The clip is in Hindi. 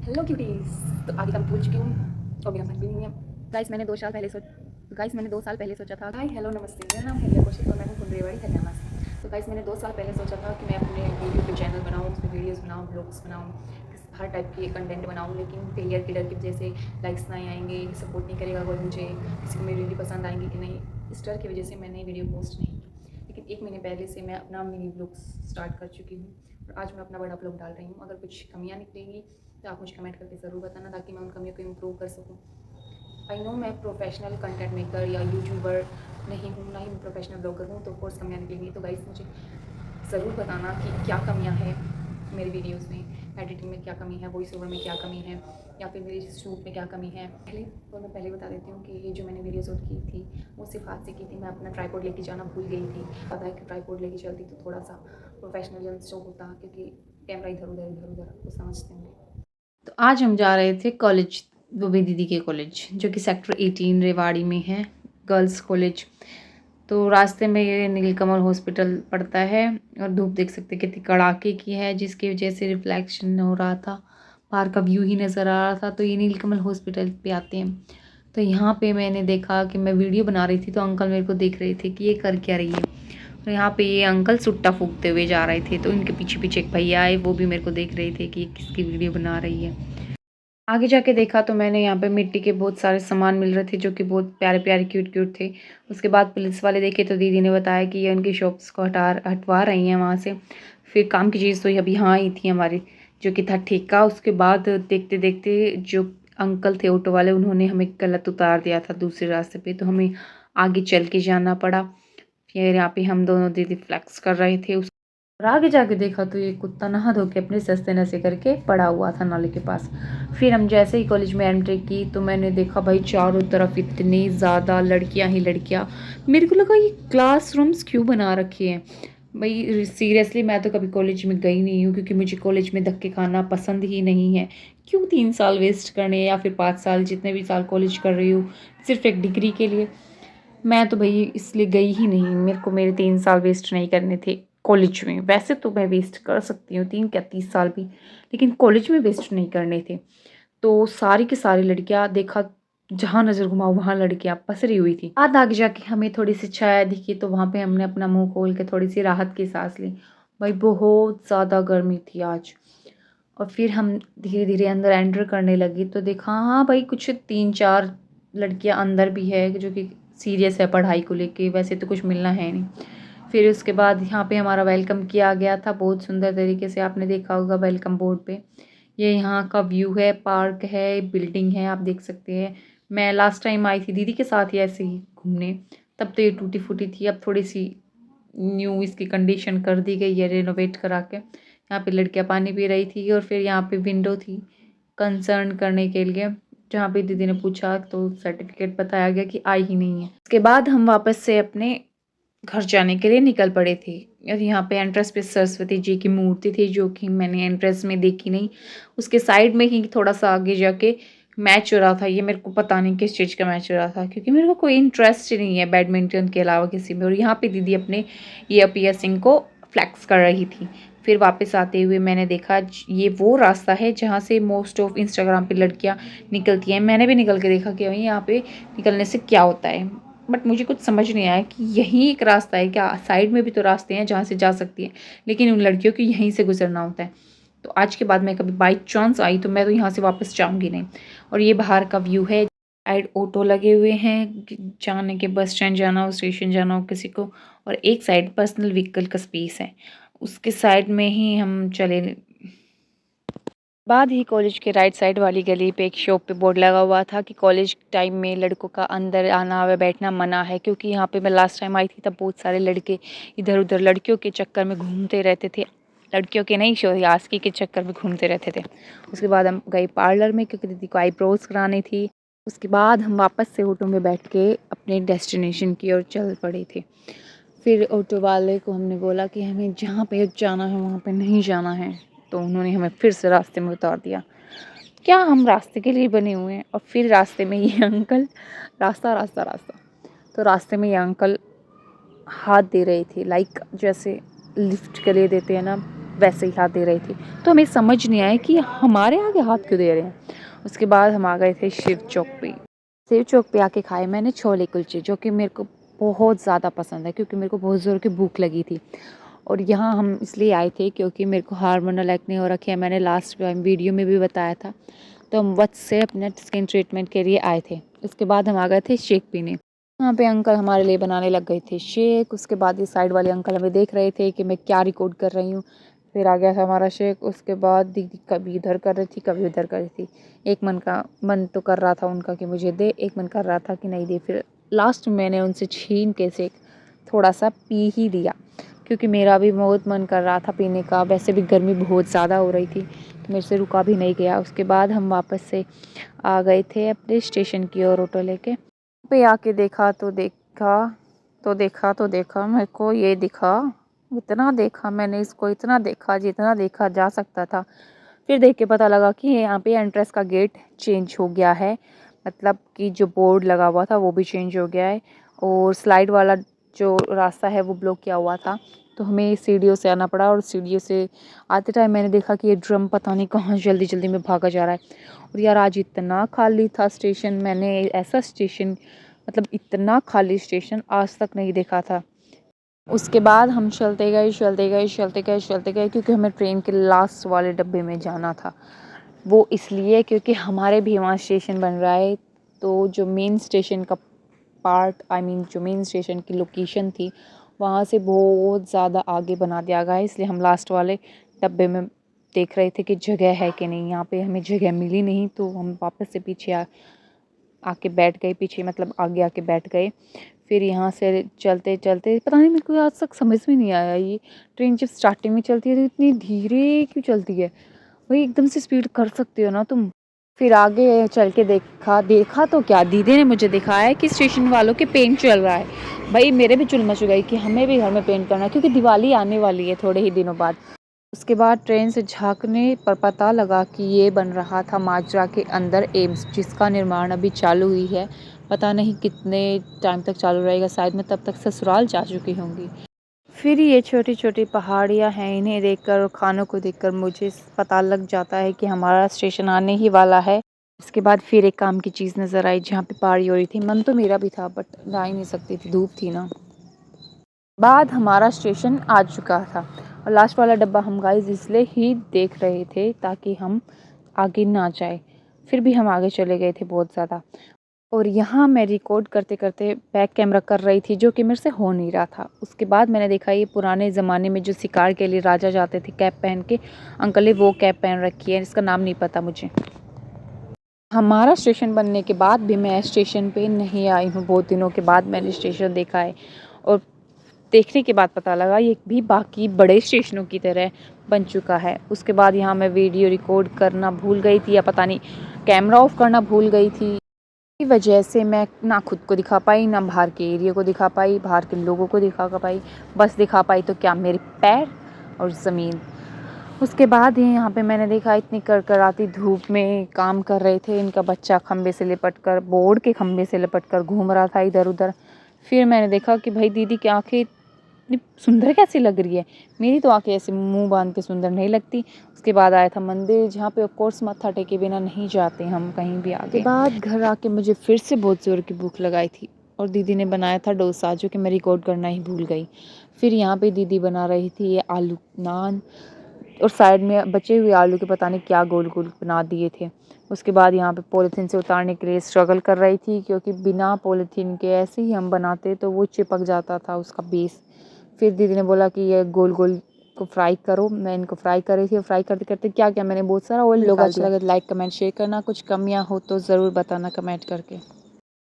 Hello cuties. तो आगे का मैं भूल चुकी हूँ और मेरा मन भी नहीं है। गाइस मैंने 2 साल पहले सोचा था। हाय हेलो नमस्ते, मेरा नाम है रिया कौशिक और मैं हूँ कुंडरेवाड़ी हरियाणा से। तो गाइस मैंने 2 साल पहले सोचा था कि मैं अपने यूट्यूब पे चैनल बनाऊँ, उसमें वीडियोस बनाऊँ, ब्लॉग्स बनाऊँ, हर टाइप के कंटेंट बनाऊँ। लेकिन फेलियर के डर की वजह से लाइक्स नहीं आएंगे, सपोर्ट नहीं करेगा कोई मुझे, किसी को मेरी वीडियो पसंद आएंगी कि नहीं, इस डर की वजह से मैंने वीडियो पोस्ट नहीं की। लेकिन 1 महीने पहले से मैं अपना मिनी ब्लॉग स्टार्ट कर चुकी हूँ और आज मैं अपना बड़ा ब्लॉग डाल रही हूँ। अगर कुछ कमियाँ निकलेंगी तो आप मुझे कमेंट करके ज़रूर बताना ताकि मैं उन कमियों को इम्प्रूव कर सकूँ। आई नो मैं प्रोफेशनल कंटेंट मेकर या यूट्यूबर नहीं हूँ, ना ही मैं प्रोफेशनल ब्लॉगर हूँ, तो कोर्स कमियाँ निकलेंगी। तो गाइस मुझे ज़रूर बताना कि क्या कमियाँ हैं मेरी वीडियोज़ में, एडिटिंग में क्या कमी है, वॉइस ओवर में क्या कमी है, या फिर मेरी शूट में क्या कमी है। मैं पहले बता देती हूँ कि ये जो मैंने वीडियो शूट की थी वो सिर्फ हाथ से की थी। मैं अपना ट्राईपॉड लेके जाना भूल गई थी। पता है कि ट्राईपॉड लेके चलती तो थोड़ा सा प्रोफेशनल शो होता, क्योंकि कैमरा इधर उधर आपको समझते होंगे। तो आज हम जा रहे थे कॉलेज, बूबी दीदी के कॉलेज, जो कि सेक्टर 18 रेवाड़ी में है, गर्ल्स कॉलेज। तो रास्ते में ये नीलकमल हॉस्पिटल पड़ता है और धूप देख सकते कितनी कड़ाके की है, जिसकी वजह से रिफ्लेक्शन हो रहा था, बाहर का व्यू ही नज़र आ रहा था। तो ये नीलकमल हॉस्पिटल पे आते हैं। तो यहाँ पे मैंने देखा कि मैं वीडियो बना रही थी तो अंकल मेरे को देख रहे थे कि ये कर क्या रही है। तो यहाँ पे ये अंकल सुट्टा फूकते हुए जा रहे थे, तो इनके पीछे पीछे एक भैया आए, वो भी मेरे को देख रहे थे कि ये किसकी वीडियो बना रही है। आगे जाके देखा तो मैंने यहाँ पे मिट्टी के बहुत सारे सामान मिल रहे थे, जो कि बहुत प्यारे प्यारे क्यूट क्यूट थे। उसके बाद पुलिस वाले देखे तो दीदी ने बताया कि ये उनकी शॉप्स को हटवा रही हैं वहाँ से। फिर काम की चीज़ तो अभी यहाँ आई थी हमारी, जो कि था ठेका। उसके बाद देखते देखते जो अंकल थे ऑटो वाले, उन्होंने हमें गलत उतार दिया था दूसरे रास्ते पे, तो हमें आगे चल के जाना पड़ा। फिर यहाँ पे हम दोनों दीदी फ्लैक्स कर रहे थे। और आगे जाके देखा तो ये कुत्ता नहा धो के अपने सस्ते नशे करके पड़ा हुआ था नाले के पास। फिर हम जैसे ही कॉलेज में एंट्री की तो मैंने देखा भाई चारों तरफ इतनी ज़्यादा लड़कियां ही लड़कियां। मेरे को लगा ये क्लासरूम्स क्यों बना रखे हैं। भाई सीरियसली मैं तो कभी कॉलेज में गई नहीं हूँ, क्योंकि मुझे कॉलेज में धक्के खाना पसंद ही नहीं है। क्यों 3 साल वेस्ट करने, या फिर 5 साल, जितने भी साल कॉलेज कर रही हूँ सिर्फ एक डिग्री के लिए। मैं तो भाई इसलिए गई ही नहीं, मेरे को मेरे 3 साल वेस्ट नहीं करने थे कॉलेज में। वैसे तो मैं वेस्ट कर सकती हूँ 3 क्या 30 साल भी, लेकिन कॉलेज में वेस्ट नहीं करने थे। तो सारी की सारी लड़कियाँ देखा, जहाँ नज़र घुमाओ वहाँ लड़कियाँ पसरी हुई थी। आगे जाके हमें थोड़ी सी छाया दिखी, तो वहाँ पे हमने अपना मुंह खोल के थोड़ी सी राहत की सांस ली। भाई बहुत ज़्यादा गर्मी थी आज। और फिर हम धीरे धीरे अंदर एंटर करने लगी तो देखा, हाँ भाई कुछ 3 4 लड़कियां अंदर भी है जो कि सीरियस है पढ़ाई को लेके, वैसे तो कुछ मिलना है नहीं। फिर उसके बाद यहाँ पे हमारा वेलकम किया गया था बहुत सुंदर तरीके से, आपने देखा होगा वेलकम बोर्ड पे। ये यहाँ का व्यू है, पार्क है, बिल्डिंग है, आप देख सकते हैं। मैं लास्ट टाइम आई थी दीदी के साथ ही ऐसे ही घूमने, तब तो ये टूटी फूटी थी, अब थोड़ी सी न्यू इसकी कंडीशन कर दी गई है रेनोवेट करा के। यहाँ पे लड़कियाँ पानी पी रही थी और फिर यहाँ पे विंडो थी कंसर्न करने के लिए, जहाँ पे दीदी ने पूछा तो सर्टिफिकेट बताया गया कि आई ही नहीं है। उसके बाद हम वापस से अपने घर जाने के लिए निकल पड़े थे। और यहाँ पे एंट्रेंस पे सरस्वती जी की मूर्ति थी, जो कि मैंने एंट्रेंस में देखी नहीं, उसके साइड में ही थोड़ा सा आगे जाके मैच हो रहा था। ये मेरे को पता नहीं किस चीज़ का मैच हो रहा था, क्योंकि मेरे को कोई इंटरेस्ट नहीं है बैडमिंटन के अलावा किसी में। और यहाँ पे दीदी अपने ईयर पियर्सिंग को फ्लैक्स कर रही थी। फिर वापस आते हुए मैंने देखा ये वो रास्ता है जहाँ से मोस्ट ऑफ इंस्टाग्राम पे लड़कियाँ निकलती हैं। मैंने भी निकल के देखा कि भाई यहाँ पे निकलने से क्या होता है, बट मुझे कुछ समझ नहीं आया कि यही एक रास्ता है क्या। साइड में भी तो रास्ते हैं जहाँ से जा सकती हैं, लेकिन उन लड़कियों को यहीं से गुजरना होता है। तो आज के बाद मैं कभी बाई चांस आई तो मैं तो यहाँ से वापस जाऊँगी नहीं। और ये बाहर का व्यू है, साइड ऑटो लगे हुए हैं, जाने के बस स्टैंड जाना हो, स्टेशन जाना हो किसी को, और एक साइड पर्सनल व्हीकल का स्पेस है, उसके साइड में ही हम चले। बाद ही कॉलेज के राइट साइड वाली गली पे एक शॉप पे बोर्ड लगा हुआ था कि कॉलेज टाइम में लड़कों का अंदर आना व बैठना मना है, क्योंकि यहाँ पे मैं लास्ट टाइम आई थी तब बहुत सारे लड़के इधर उधर लड़कियों के चक्कर में घूमते रहते थे, लड़कियों के नहीं सॉरी आस्की के चक्कर में घूमते रहते थे। उसके बाद हम गए पार्लर में, क्योंकि दीदी को आईब्रोज करानी थी। उसके बाद हम वापस से ऑटो में बैठ के अपने डेस्टिनेशन की ओर चल पड़े थे। फिर ऑटो वाले को हमने बोला कि हमें जहाँ पे जाना है वहाँ पे नहीं जाना है, तो उन्होंने हमें फिर से रास्ते में उतार दिया। क्या हम रास्ते के लिए बने हुए हैं। और फिर रास्ते में ये अंकल, रास्ता रास्ता रास्ता, तो रास्ते में ये अंकल हाथ दे रहे थे, लाइक जैसे लिफ्ट के लिए देते हैं ना, वैसे ही हाथ दे रही थी। तो हमें समझ नहीं आया कि हमारे आगे हाथ क्यों दे रहे हैं। उसके बाद हम आ गए थे शिव चौक पे। शिव चौक पे आके खाए मैंने छोले कुलचे, जो कि मेरे को बहुत ज़्यादा पसंद है क्योंकि मेरे को बहुत ज़ोर की भूख लगी थी। और यहाँ हम इसलिए आए थे क्योंकि मेरे को हार्मोनल एक्ने हो रखी है, मैंने लास्ट टाइम वीडियो में भी बताया था। तो हम वक्त से अपने स्किन ट्रीटमेंट के लिए आए थे। उसके बाद हम आ गए थे शेक पीने। यहाँ पे अंकल हमारे लिए बनाने लग गए थे शेक। उसके बाद ये साइड वाले अंकल हमें देख रहे थे कि मैं क्या रिकॉर्ड कर रही हूँ। फिर आ गया था हमारा शेक। उसके बाद दीदी कभी इधर कर रही थी, कभी उधर कर रही थी। एक मन तो कर रहा था उनका कि मुझे दे, एक मन कर रहा था कि नहीं दे। फिर लास्ट में मैंने उनसे छीन के शेक थोड़ा सा पी ही लिया क्योंकि मेरा भी बहुत मन कर रहा था पीने का। वैसे भी गर्मी बहुत ज़्यादा हो रही थी तो मेरे से रुका भी नहीं गया। उसके बाद हम वापस से आ गए थे अपने स्टेशन की ओर ऑटो लेके। पे आके देखा मेरे को ये दिखा, इतना देखा मैंने इसको, इतना देखा जितना देखा जा सकता था। फिर देख के पता लगा कि यहाँ पे एंट्रेंस का गेट चेंज हो गया है, मतलब कि जो बोर्ड लगा हुआ था वो भी चेंज हो गया है और स्लाइड वाला जो रास्ता है वो ब्लॉक किया हुआ था। तो हमें सीढ़ियों से आना पड़ा और सीढ़ियों से आते टाइम मैंने देखा कि ये ड्रम पता नहीं कहाँ जल्दी जल्दी में भागा जा रहा है। और यार आज इतना खाली था स्टेशन, मैंने ऐसा स्टेशन मतलब इतना खाली स्टेशन आज तक नहीं देखा था। उसके बाद हम चलते गए क्योंकि हमें ट्रेन के लास्ट वाले डब्बे में जाना था। वो इसलिए क्योंकि हमारे भी वहाँ स्टेशन बन रहा है। तो जो मेन स्टेशन का जो मेन स्टेशन की लोकेशन थी वहाँ से बहुत ज़्यादा आगे बना दिया गया है, इसलिए हम लास्ट वाले डब्बे में देख रहे थे कि जगह है कि नहीं। यहाँ पे हमें जगह मिली नहीं तो हम वापस से पीछे आके बैठ गए, पीछे मतलब आगे आके बैठ गए। फिर यहाँ से चलते चलते पता नहीं, मेरे को आज तक समझ में नहीं आया ये ट्रेन जब स्टार्टिंग में चलती है तो इतनी धीरे क्यों चलती है। वही एकदम से स्पीड कर सकते हो ना तुम। फिर आगे चल के देखा तो क्या, दीदी ने मुझे दिखाया कि स्टेशन वालों के पेंट चल रहा है। भाई मेरे भी चुल मच गई कि हमें भी घर में पेंट करना है क्योंकि दिवाली आने वाली है थोड़े ही दिनों बाद। उसके बाद ट्रेन से झांकने पर पता लगा कि ये बन रहा था माजरा के अंदर एम्स, जिसका निर्माण अभी चालू हुई है। पता नहीं कितने टाइम तक चालू रहेगा, शायद मैं तब तक ससुराल जा चुकी होंगी। फिर ये छोटी छोटी पहाड़ियाँ हैं, इन्हें देखकर और खानों को देखकर मुझे पता लग जाता है कि हमारा स्टेशन आने ही वाला है। उसके बाद फिर एक काम की चीज़ नज़र आई जहाँ पे पहाड़ी हो रही थी। मन तो मेरा भी था बट जा ही नहीं सकती थी, धूप थी ना। बाद हमारा स्टेशन आ चुका था और लास्ट वाला डब्बा हम गाइस इसलिए ही देख रहे थे ताकि हम आगे ना जाए। फिर भी हम आगे चले गए थे बहुत ज़्यादा। और यहाँ मैं रिकॉर्ड करते करते बैक कैमरा कर रही थी जो कि मेरे से हो नहीं रहा था। उसके बाद मैंने देखा ये पुराने ज़माने में जो शिकार के लिए राजा जाते थे कैप पहन के, अंकल ने वो कैप पहन रखी है, इसका नाम नहीं पता मुझे। हमारा स्टेशन बनने के बाद भी मैं स्टेशन पे नहीं आई हूँ, बहुत दिनों के बाद मैंने स्टेशन देखा है। और देखने के बाद पता लगा ये भी बाकी बड़े स्टेशनों की तरह बन चुका है। उसके बाद यहाँ मैं वीडियो रिकॉर्ड करना भूल गई थी या पता नहीं कैमरा ऑफ करना भूल गई थी। की वजह से मैं ना खुद को दिखा पाई, ना बाहर के एरिया को दिखा पाई, बाहर के लोगों को दिखा पाई। बस दिखा पाई तो क्या, मेरे पैर और ज़मीन। उसके बाद ही यहाँ पे मैंने देखा इतनी कड़कड़ाती धूप में काम कर रहे थे, इनका बच्चा खंबे से लिपट कर, बोर्ड के खंबे से लिपट कर घूम रहा था इधर उधर। फिर मैंने देखा कि भाई दीदी की आँखें इतनी सुंदर कैसी लग रही है। मेरी तो आंखें ऐसे मुंह बांध के सुंदर नहीं लगती। उसके बाद आया था मंदिर, जहाँ पे ऑफ कोर्स मत्था टेके बिना नहीं जाते हम कहीं भी आगे। बाद घर आके मुझे फिर से बहुत ज़ोर की भूख लगाई थी और दीदी ने बनाया था डोसा, जो कि मैं रिकॉर्ड करना ही भूल गई। फिर यहाँ पे दीदी बना रही थी ये आलू नान और साइड में बचे हुए आलू के पता नहीं क्या गोल गोल बना दिए थे। उसके बाद यहाँ पे पॉलीथीन से उतारने के लिए स्ट्रगल कर रही थी क्योंकि बिना पॉलीथीन के ऐसे ही हम बनाते तो वो चिपक जाता था उसका बेस। फिर दीदी ने बोला कि ये गोल गोल को फ्राई करो, मैं इनको फ्राई कर रही थी और फ्राई करते करते क्या क्या मैंने बहुत सारा ऑयल निकाल दिया। अच्छा लगे लाइक कमेंट शेयर करना, कुछ कमियाँ हो तो ज़रूर बताना कमेंट करके।